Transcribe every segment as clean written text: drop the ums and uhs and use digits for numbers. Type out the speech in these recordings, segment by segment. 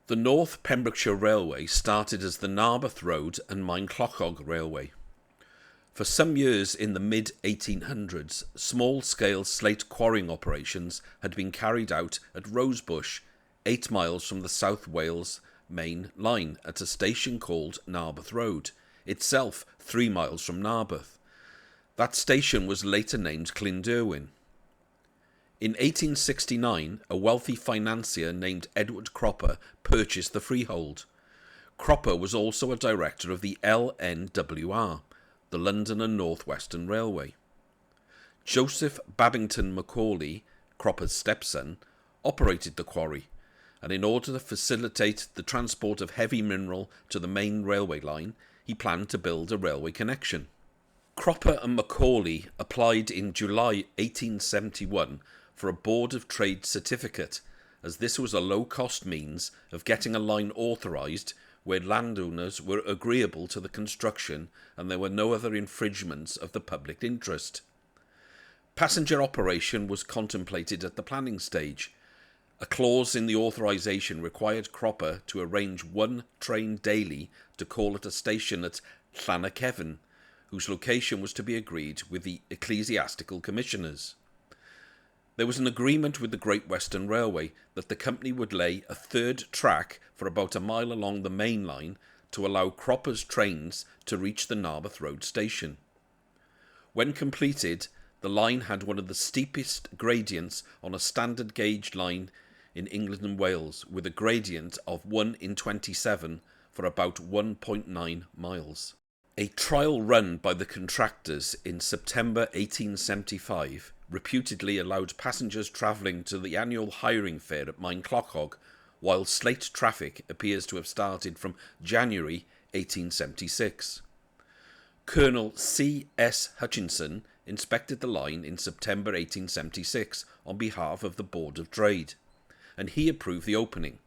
The North Pembrokeshire Railway started as the Narberth Road and Maenclochog Railway. For some years in the mid-1800s, small-scale slate quarrying operations had been carried out at Rosebush, 8 miles from the South Wales main line at a station called Narberth Road, itself 3 miles from Narberth. That station was later named Clynderwen. In 1869, a wealthy financier named Edward Cropper purchased the freehold. Cropper was also a director of the LNWR, the London and North Western Railway. Joseph Babington Macaulay, Cropper's stepson, operated the quarry, and in order to facilitate the transport of heavy mineral to the main railway line, he planned to build a railway connection. Cropper and Macaulay applied in July 1871 for a Board of Trade certificate, as this was a low-cost means of getting a line authorised where landowners were agreeable to the construction and there were no other infringements of the public interest. Passenger operation was contemplated at the planning stage. A clause in the authorisation required Cropper to arrange one train daily to call at a station at Llanacefn, whose location was to be agreed with the ecclesiastical commissioners. There was an agreement with the Great Western Railway that the company would lay a third track for about a mile along the main line to allow Cropper's trains to reach the Narberth Road station. When completed, the line had one of the steepest gradients on a standard gauge line in England and Wales, with a gradient of 1 in 27 for about 1.9 miles. A trial run by the contractors in September 1875 reputedly allowed passengers travelling to the annual hiring fair at Maenclochog, while slate traffic appears to have started from January 1876. Colonel C. S. Hutchinson inspected the line in September 1876 on behalf of the Board of Trade, and he approved the opening.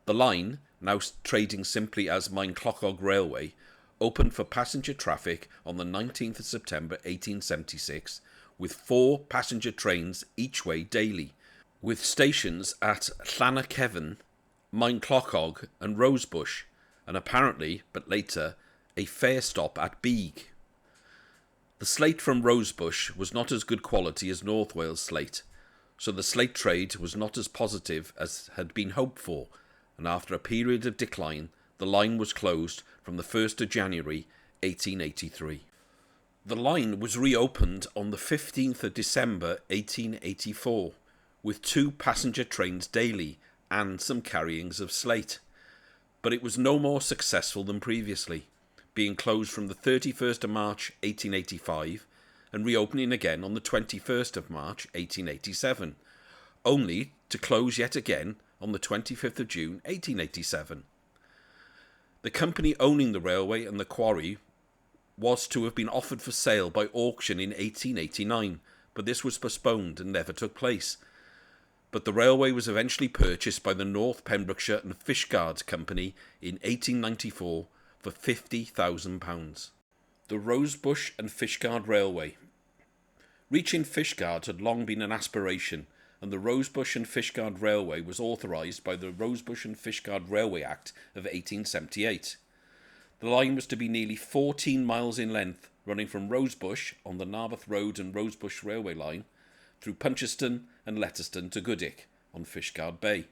The line, now trading simply as Maenclochog Railway, opened for passenger traffic on the 19th of September 1876, with 4 passenger trains each way daily, with stations at Llanacefn, Maenclochog and Rosebush, and apparently, but later, a fair stop at Bergs. The slate from Rosebush was not as good quality as North Wales slate, so the slate trade was not as positive as had been hoped for, and after a period of decline, the line was closed from the 1st of January 1883. The line was reopened on the 15th of December 1884, with 2 passenger trains daily and some carryings of slate, but it was no more successful than previously, being closed from the 31st of March 1885 and reopening again on the 21st of March 1887, only to close yet again on the 25th of June 1887. The company owning the railway and the quarry was to have been offered for sale by auction in 1889, but this was postponed and never took place. But the railway was eventually purchased by the North Pembrokeshire and Fishguard Company in 1894 for £50,000. The Rosebush and Fishguard Railway. Reaching Fishguard had long been an aspiration, and the Rosebush and Fishguard Railway was authorised by the Rosebush and Fishguard Railway Act of 1878. The line was to be nearly 14 miles in length, running from Rosebush on the Narberth Road and Rosebush Railway line, through Puncheston and Letterston to Goodwick on Fishguard Bay.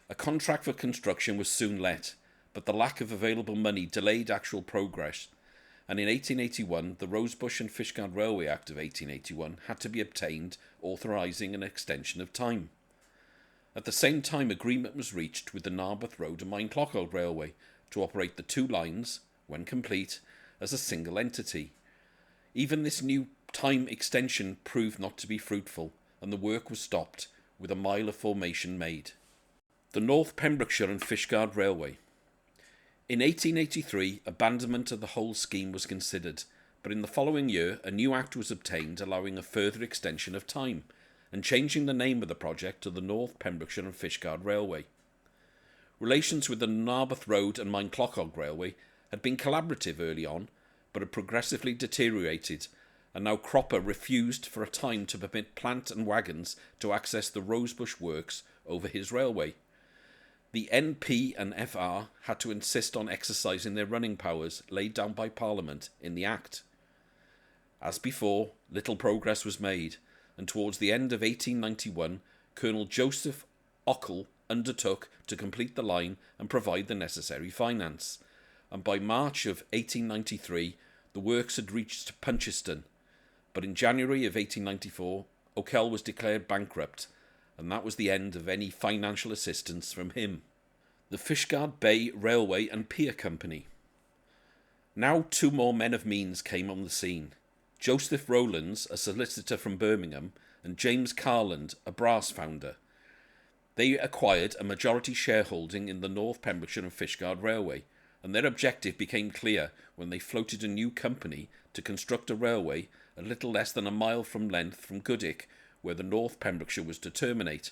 A contract for construction was soon let, but the lack of available money delayed actual progress, and in 1881 the Rosebush and Fishguard Railway Act of 1881 had to be obtained, authorising an extension of time. At the same time, agreement was reached with the Narberth Road and Maenclochog Railway to operate the 2 lines, when complete, as a single entity. Even this new time extension proved not to be fruitful, and the work was stopped, with a mile of formation made. The North Pembrokeshire and Fishguard Railway. In 1883, abandonment of the whole scheme was considered, but in the following year a new act was obtained allowing a further extension of time, and changing the name of the project to the North Pembrokeshire and Fishguard Railway. Relations with the Narberth Road and Maenclochog Railway had been collaborative early on, but had progressively deteriorated, and now Cropper refused for a time to permit plant and wagons to access the Rosebush works over his railway. The NP and FR had to insist on exercising their running powers laid down by Parliament in the Act. As before, little progress was made, and towards the end of 1891, Colonel Joseph Ockle undertook to complete the line and provide the necessary finance, and by March of 1893 the works had reached Puncheston, but in January of 1894 Ockell was declared bankrupt, and that was the end of any financial assistance from him. The Fishguard Bay Railway and Pier Company. Now 2 more men of means came on the scene. Joseph Rowlands, a solicitor from Birmingham, and James Carland, a brass founder. They acquired a majority shareholding in the North Pembrokeshire and Fishguard Railway, and their objective became clear when they floated a new company to construct a railway a little less than a mile from length from Goodwick, where the North Pembrokeshire was to terminate,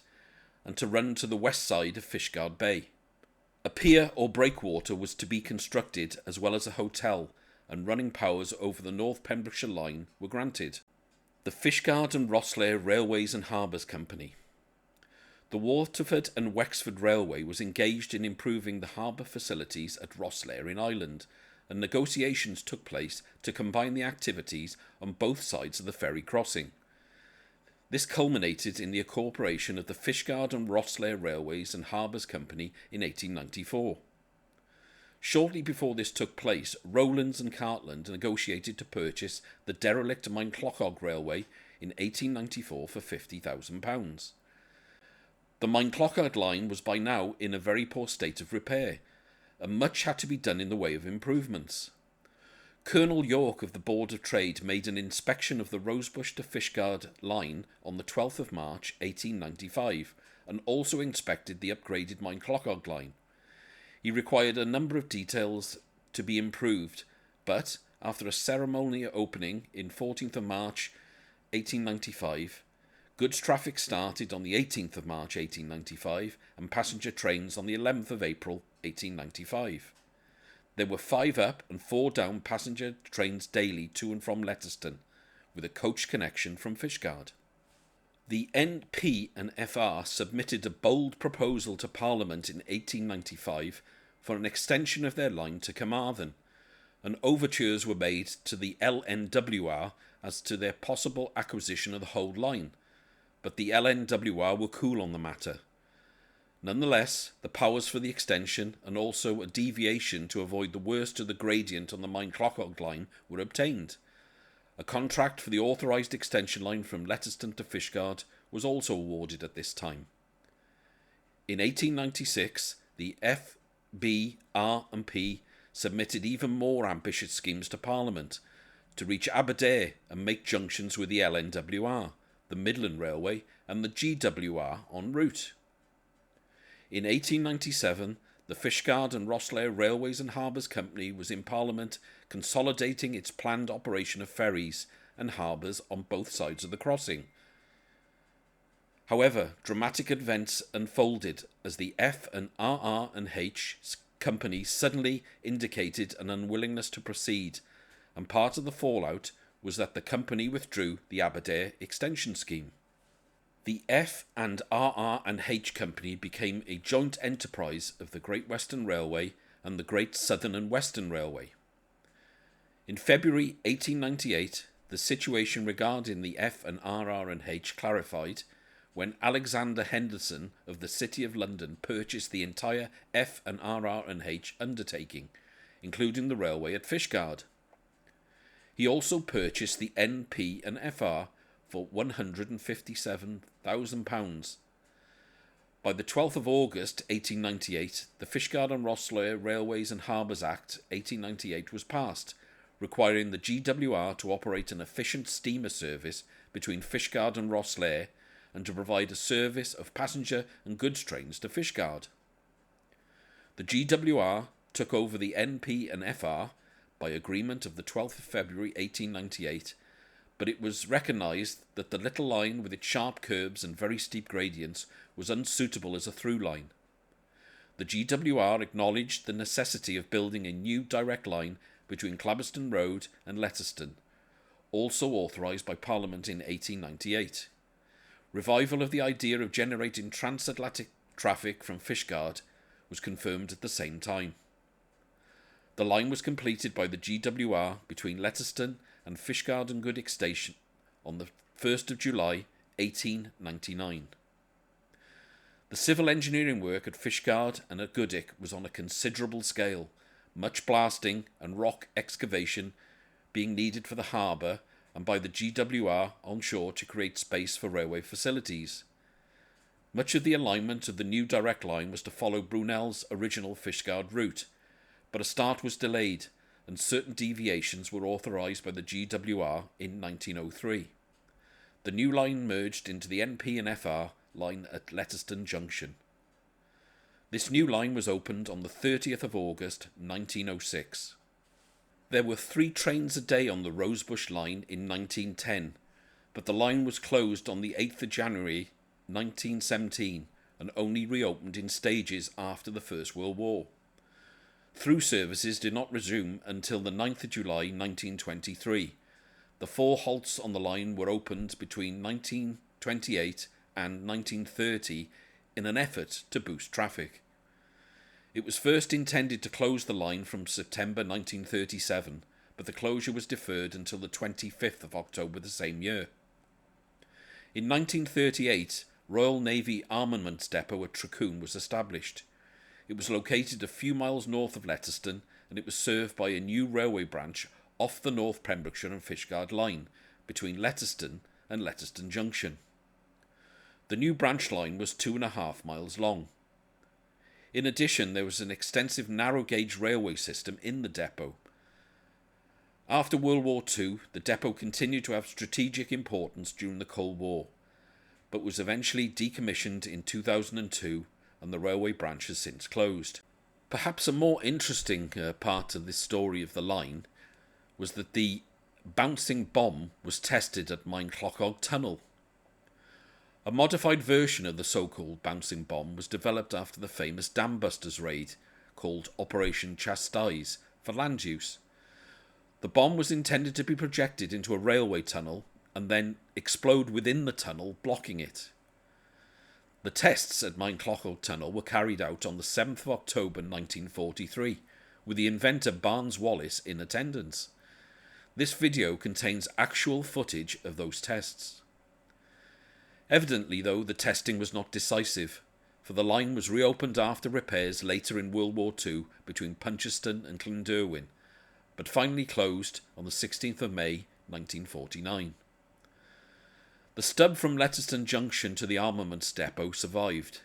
and to run to the west side of Fishguard Bay. A pier or breakwater was to be constructed, as well as a hotel, and running powers over the North Pembrokeshire line were granted. The Fishguard and Rosslare Railways and Harbours Company. The Waterford and Wexford Railway was engaged in improving the harbour facilities at Rosslare in Ireland, and negotiations took place to combine the activities on both sides of the ferry crossing. This culminated in the incorporation of the Fishguard and Rosslare Railways and Harbours Company in 1894. Shortly before this took place, Rowlands and Cartland negotiated to purchase the derelict Maenclochog Railway in 1894 for £50,000. The Maenclochog line was by now in a very poor state of repair, and much had to be done in the way of improvements. Colonel York of the Board of Trade made an inspection of the Rosebush to Fishguard line on the 12th of March 1895, and also inspected the upgraded Maenclochog line. He required a number of details to be improved, but after a ceremonial opening in 14th of March 1895, goods traffic started on the 18th of March 1895 and passenger trains on the 11th of April 1895. There were 5 up and 4 down passenger trains daily to and from Letterston, with a coach connection from Fishguard. The NP and FR submitted a bold proposal to Parliament in 1895 for an extension of their line to Carmarthen, and overtures were made to the LNWR as to their possible acquisition of the whole line, but the LNWR were cool on the matter. Nonetheless, the powers for the extension and also a deviation to avoid the worst of the gradient on the Maenclochog line were obtained. A contract for the authorised extension line from Letterston to Fishguard was also awarded at this time. In 1896, the F, B, R and P submitted even more ambitious schemes to Parliament to reach Aberdare and make junctions with the LNWR, the Midland Railway and the GWR en route. In 1897, the Fishguard and Rosslare Railways and Harbours Company was in Parliament consolidating its planned operation of ferries and harbours on both sides of the crossing. However, dramatic events unfolded as the F and RR and H companies suddenly indicated an unwillingness to proceed, and part of the fallout was that the company withdrew the Aberdare extension scheme. The F and RR and H Company became a joint enterprise of the Great Western Railway and the Great Southern and Western Railway. In February 1898, the situation regarding the F and RR and H clarified when Alexander Henderson of the City of London purchased the entire F and RR and H undertaking, including the railway at Fishguard. He also purchased the NP and FR for £157,000. By the 12th of August 1898, the Fishguard and Rosslare Railways and Harbours Act 1898 was passed, requiring the GWR to operate an efficient steamer service between Fishguard and Rosslare and to provide a service of passenger and goods trains to Fishguard. The GWR took over the NP and FR by agreement of the 12th of February 1898, but it was recognised that the little line with its sharp curves and very steep gradients was unsuitable as a through line. The GWR acknowledged the necessity of building a new direct line between Clabberston Road and Letterston, also authorised by Parliament in 1898. Revival of the idea of generating transatlantic traffic from Fishguard was confirmed at the same time. The line was completed by the GWR between Letterston and Fishguard and Goodwick Station on the 1st of July 1899. The civil engineering work at Fishguard and at Goodwick was on a considerable scale, much blasting and rock excavation being needed for the harbour and by the GWR on shore to create space for railway facilities. Much of the alignment of the new direct line was to follow Brunel's original Fishguard route, but a start was delayed and certain deviations were authorised by the GWR in 1903. The new line merged into the NP and FR line at Letterston Junction. This new line was opened on the 30th of August 1906. There were 3 trains a day on the Rosebush line in 1910, but the line was closed on the 8th of January 1917 and only reopened in stages after the First World War. Through services did not resume until the 9th of July 1923. The 4 halts on the line were opened between 1928 and 1930 in an effort to boost traffic. It was first intended to close the line from September 1937, but the closure was deferred until the 25th of October the same year. In 1938, Royal Navy Armaments Depot at Trecoon was established. It was located a few miles north of Letterston, and it was served by a new railway branch off the North Pembrokeshire and Fishguard line between Letterston and Letterston Junction. The new branch line was 2.5 miles long. In addition, there was an extensive narrow-gauge railway system in the depot. After World War II, the depot continued to have strategic importance during the Cold War, but was eventually decommissioned in 2002 and the railway branch has since closed. Perhaps a more interesting part of this story of the line was that the bouncing bomb was tested at Maenclochog Tunnel. A modified version of the so-called bouncing bomb was developed after the famous Dam Busters raid, called Operation Chastise, for land use. The bomb was intended to be projected into a railway tunnel and then explode within the tunnel, blocking it. The tests at Maenclochog Tunnel were carried out on the 7th of October 1943, with the inventor Barnes Wallis in attendance. This video contains actual footage of those tests. Evidently, though, the testing was not decisive, for the line was reopened after repairs later in World War II between Puncheston and Clynderwen, but finally closed on the 16th of May 1949. The stub from Letterston Junction to the Armaments Depot survived,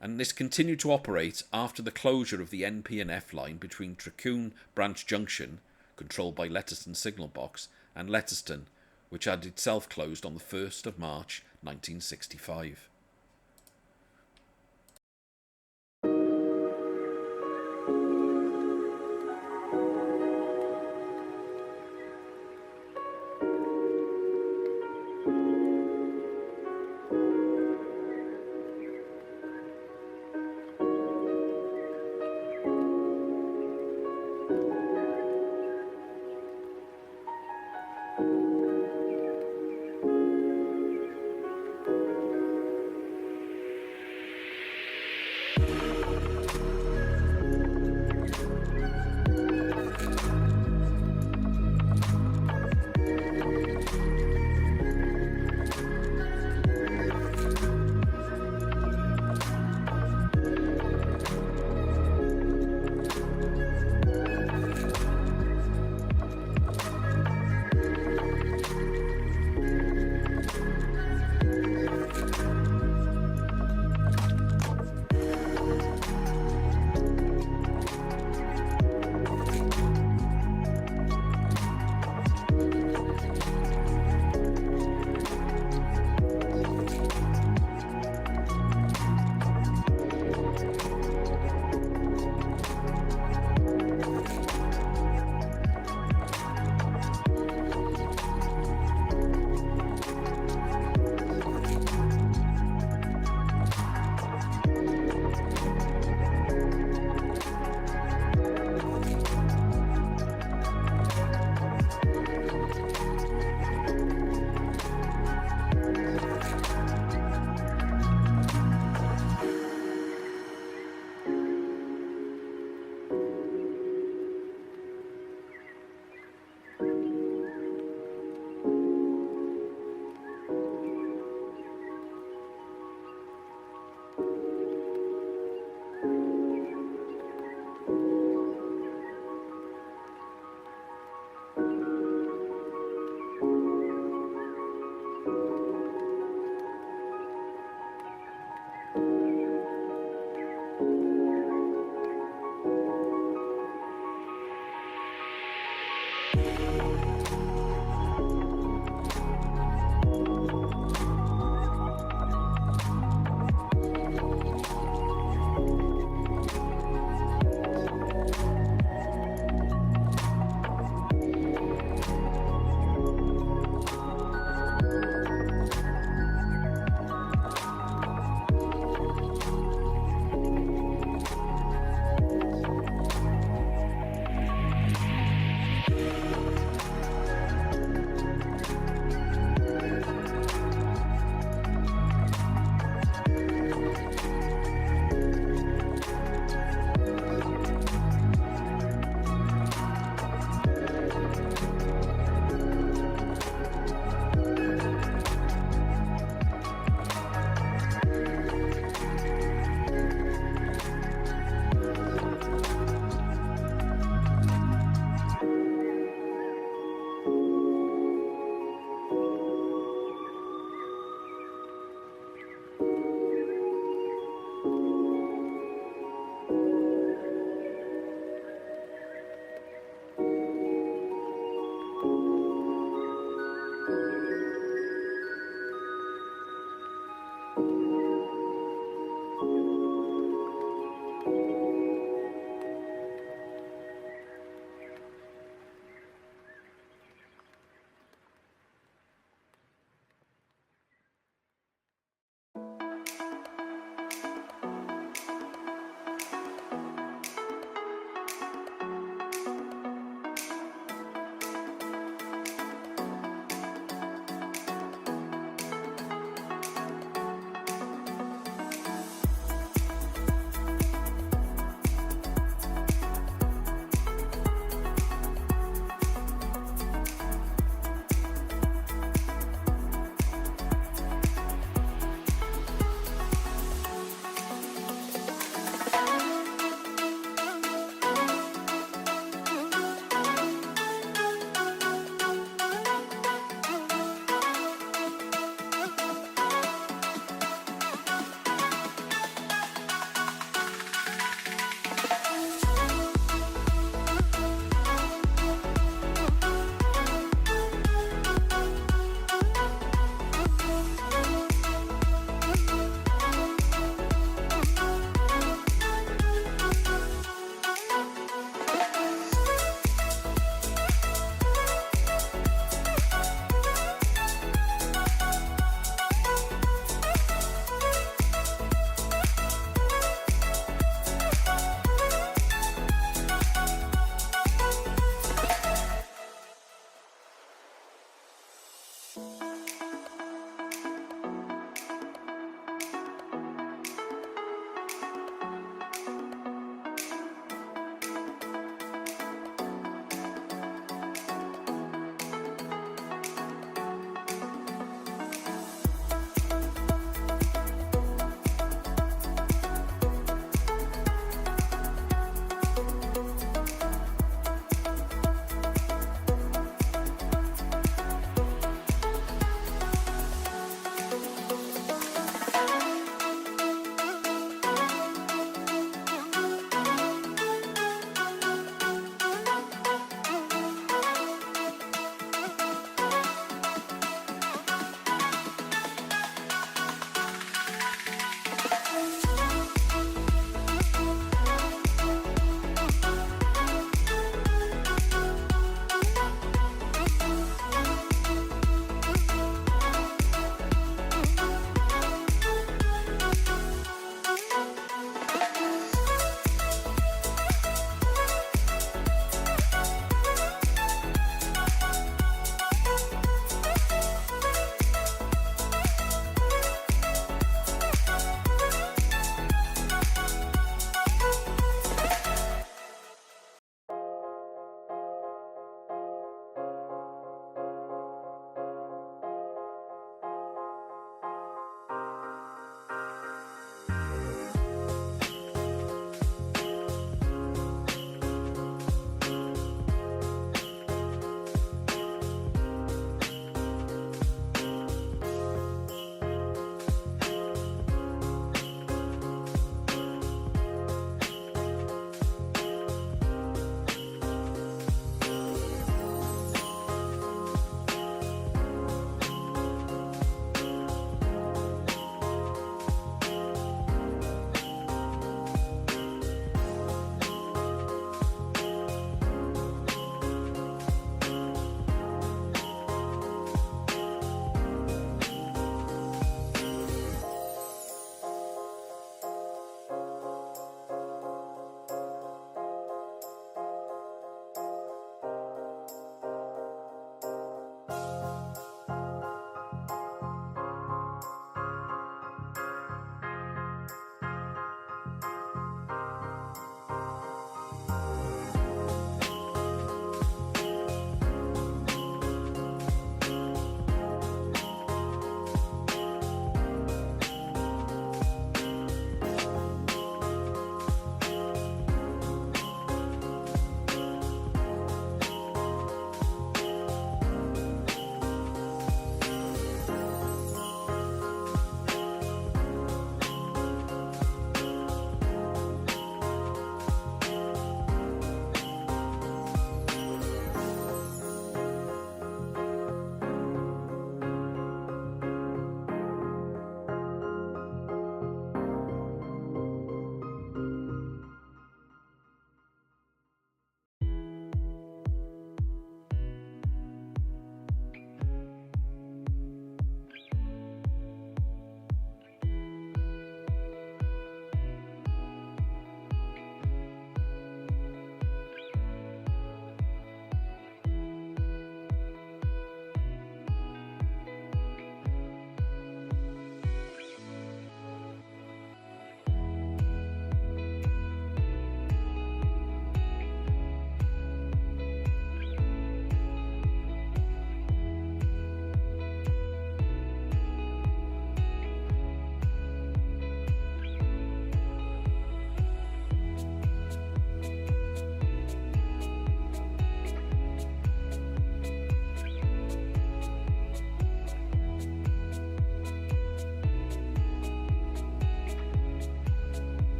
and this continued to operate after the closure of the NP and F line between Trecoon Branch Junction, controlled by Letterston Signal Box, and Letterston, which had itself closed on the 1st of March 1965.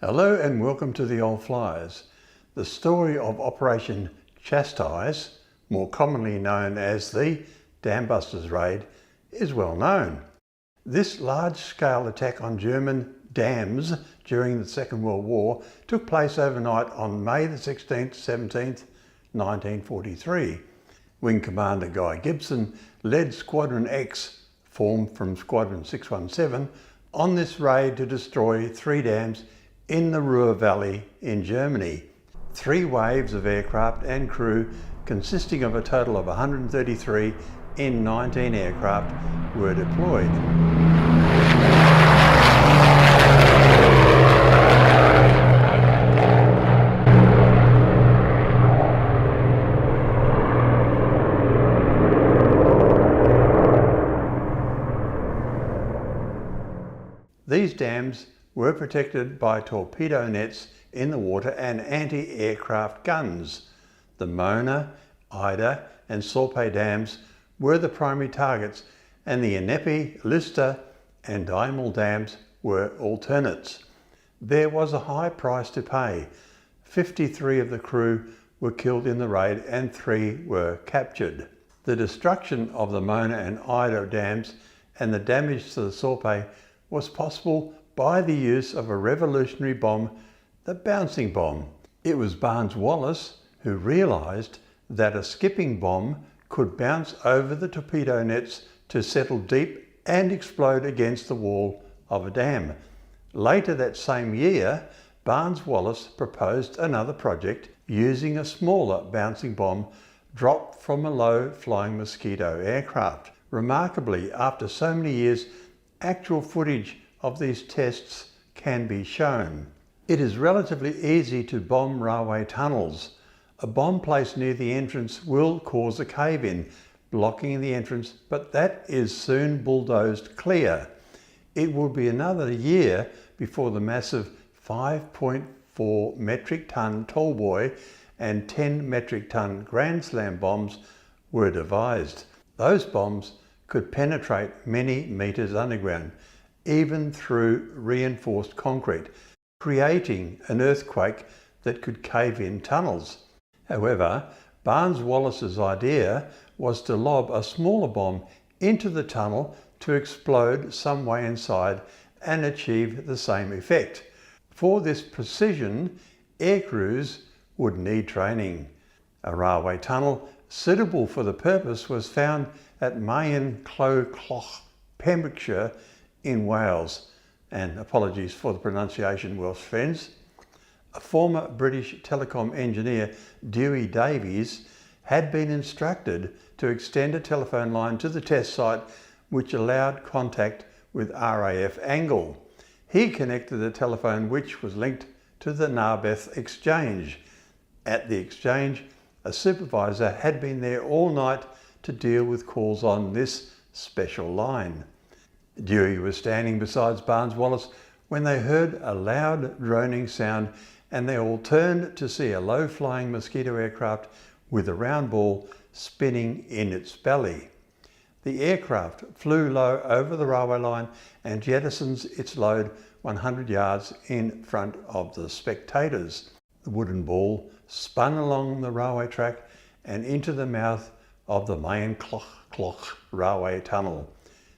Hello and welcome to the old Fliers. The story of Operation Chastise, more commonly known as the Dam Busters Raid, is well known. This large-scale attack on German dams during the Second World War took place overnight on May the 16th, 17th, 1943. Wing Commander Guy Gibson led Squadron X, formed from Squadron 617, on this raid to destroy 3 dams in the Ruhr Valley in Germany. 3 waves of aircraft and crew, consisting of a total of 133 in 19 aircraft, were deployed. These dams were protected by torpedo nets in the water and anti-aircraft guns. The Mona, Ida and Sorpe dams were the primary targets, and the Ennepe, Lister and Daimel dams were alternates. There was a high price to pay. 53 of the crew were killed in the raid and 3 were captured. The destruction of the Mona and Ida dams and the damage to the Sorpe was possible by the use of a revolutionary bomb, the bouncing bomb. It was Barnes-Wallis who realised that a skipping bomb could bounce over the torpedo nets to settle deep and explode against the wall of a dam. Later that same year, Barnes-Wallis proposed another project using a smaller bouncing bomb dropped from a low-flying Mosquito aircraft. Remarkably, after so many years, actual footage of these tests can be shown. It is relatively easy to bomb railway tunnels. A bomb placed near the entrance will cause a cave-in, blocking the entrance, but that is soon bulldozed clear. It will be another year before the massive 5.4 metric ton tallboy and 10 metric ton Grand Slam bombs were devised. Those bombs could penetrate many metres underground, even through reinforced concrete, creating an earthquake that could cave in tunnels. However, Barnes-Wallis's idea was to lob a smaller bomb into the tunnel to explode some way inside and achieve the same effect. For this precision, air crews would need training. A railway tunnel suitable for the purpose was found at Maenclochog, Pembrokeshire in Wales, and apologies for the pronunciation, Welsh friends. A former British telecom engineer, Dewey Davies, had been instructed to extend a telephone line to the test site which allowed contact with RAF Angle. He connected the telephone which was linked to the Narbeth exchange. At the exchange, a supervisor had been there all night to deal with calls on this special line. Dewey was standing beside Barnes-Wallis when they heard a loud droning sound, and they all turned to see a low-flying Mosquito aircraft with a round ball spinning in its belly. The aircraft flew low over the railway line and jettisons its load 100 yards in front of the spectators. The wooden ball spun along the railway track and into the mouth of the Maenclochog railway tunnel,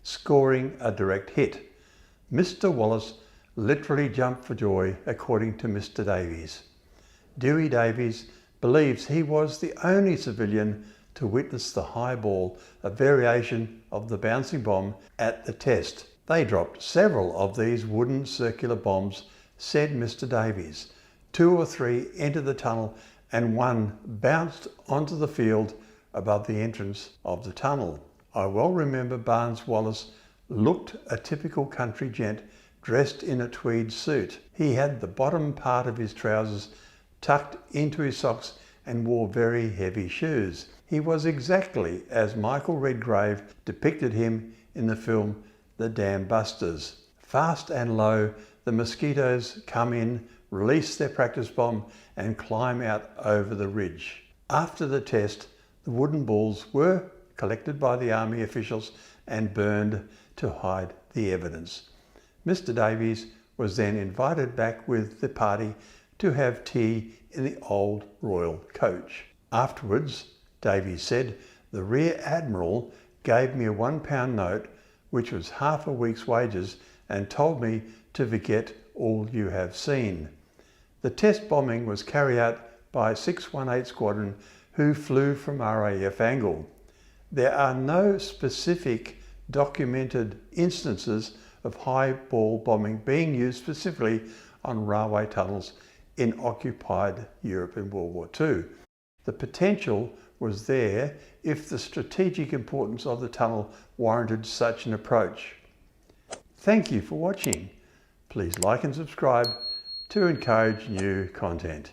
scoring a direct hit. Mr. Wallis literally jumped for joy, according to Mr. Davies. Dewey Davies believes he was the only civilian to witness the high ball, a variation of the bouncing bomb, at the test. They dropped several of these wooden circular bombs, said Mr. Davies. 2 or 3 entered the tunnel and 1 bounced onto the field above the entrance of the tunnel. I well remember Barnes-Wallis looked a typical country gent dressed in a tweed suit. He had the bottom part of his trousers tucked into his socks and wore very heavy shoes. He was exactly as Michael Redgrave depicted him in the film The Dam Busters. Fast and low, the Mosquitoes come in, release their practice bomb and climb out over the ridge. After the test, the wooden balls were collected by the army officials and burned to hide the evidence. Mr. Davies was then invited back with the party to have tea in the old royal coach. Afterwards, Davies said, the Rear Admiral gave me a £1 note, which was half a week's wages, and told me to forget all you have seen. The test bombing was carried out by 618 Squadron, who flew from RAF Angle. There are no specific documented instances of high ball bombing being used specifically on railway tunnels in occupied Europe in World War II. The potential was there if the strategic importance of the tunnel warranted such an approach. Thank you for watching. Please like and subscribe to encourage new content.